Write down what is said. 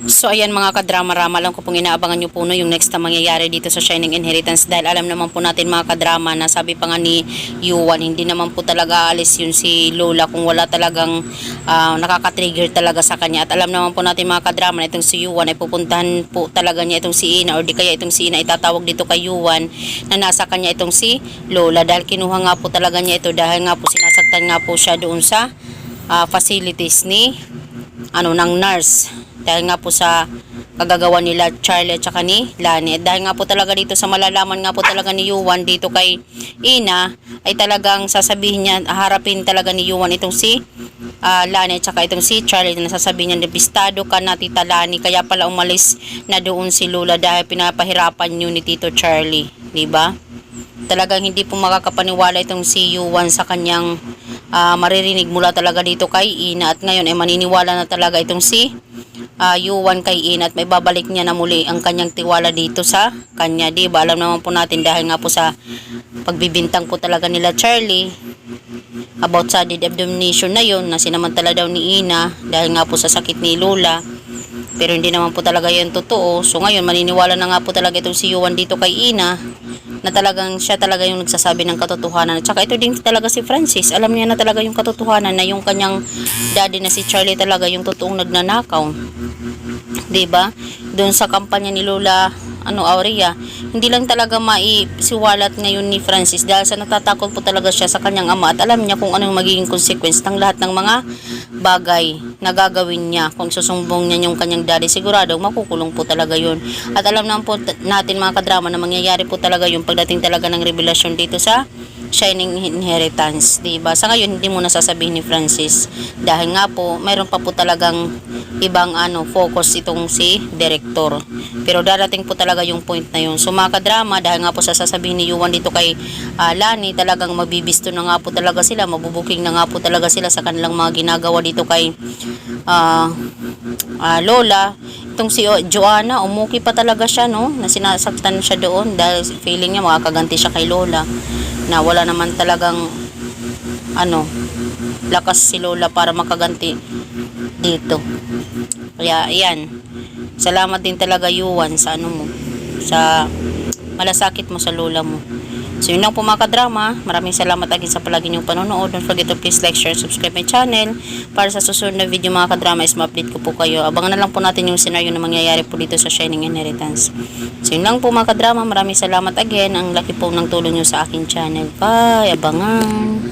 So ayan mga kadrama-rama, lang ko pong inaabangan nyo po no, yung next na mangyayari dito sa Shining Inheritance, dahil alam naman po natin mga kadrama na sabi pa nga ni Yuan, hindi naman po talaga alis yun si Lola kung wala talagang nakaka-trigger talaga sa kanya. At alam naman po natin mga kadrama na itong si Yuan ay pupuntahan po talaga niya itong si Ina, or di kaya itong si Ina itatawag dito kay Yuan na nasa kanya itong si Lola, dahil kinuha nga po talaga niya ito, dahil nga po sinasaktan nga po siya doon sa facilities ni ng nurse, dahil nga po sa kagagawa nila Charlie at saka ni Lani. At dahil nga po talaga dito sa malalaman nga po talaga ni Yuan dito kay Ina, ay talagang sasabihin niya, harapin talaga ni Yuan itong si Lani at saka itong si Charlie, na sasabihin niya, depistado ka na Tita Lani, kaya pala umalis na doon si Lola dahil pinapahirapan niyo ni Tito Charlie, diba? Talagang hindi po makakapaniwala itong si Yuan sa kanyang maririnig mula talaga dito kay Ina, at ngayon ay maniniwala na talaga itong si Yuan kay Ina, at may babalik niya na muli ang kanyang tiwala dito sa kanya, diba? Alam naman po natin dahil nga po sa pagbibintang po talaga nila Charlie about sa deed of domination na yun, na sinamantala daw ni Ina dahil nga po sa sakit ni Lola, pero hindi naman po talaga yun totoo. So ngayon maniniwala na nga po talaga itong si Yuan dito kay Ina na talagang siya talaga yung nagsasabi ng katotohanan. At saka ito din talaga si Francis, alam niya na talaga yung katotohanan na yung kanyang daddy na si Charlie talaga yung totoong nagnanakaw, diba? Doon sa kampanya ni Lola Aurea, hindi lang talaga maisiwalat ngayon ni Francis dahil sa natatakot po talaga siya sa kanyang ama, at alam niya kung anong magiging consequence ng lahat ng mga bagay na gagawin niya. Kung susumbong niya yung kanyang daddy, sigurado makukulong po talaga yun. At alam naman po natin mga kadrama na mangyayari po talaga yung pagdating talaga ng revelasyon dito sa Shining Inheritance, diba? Sa ngayon hindi mo nasasabihin ni Francis dahil nga po mayroon pa po talagang ibang focus itong si director, pero darating po talaga yung point na yun. So mga kadrama, dahil nga po sasabihin ni Yuan dito kay Lani, talagang mabibisto na nga po talaga sila, mabubuking na nga po talaga sila sa kanilang mga ginagawa dito kay Lola. Itong si Joanna, umuki pa talaga siya, no, na sinasaktan siya doon dahil feeling niya makakaganti siya kay Lola, na wala naman talagang lakas si Lola para makaganti dito. Kaya ayan, salamat din talaga Yuan sa mo, sa malasakit mo sa Lola mo. So yun lang po mga kadrama, maraming salamat agad sa palagi niyong panonood. Don't forget to please like, share, subscribe my channel para sa susunod na video mga kadrama is ma-update ko po kayo. Abangan na lang po natin yung scenario na mangyayari po dito sa Shining Inheritance. So yun lang po mga kadrama, maraming salamat again. Ang laki po ng tulong niyo sa aking channel. Bye, abangan!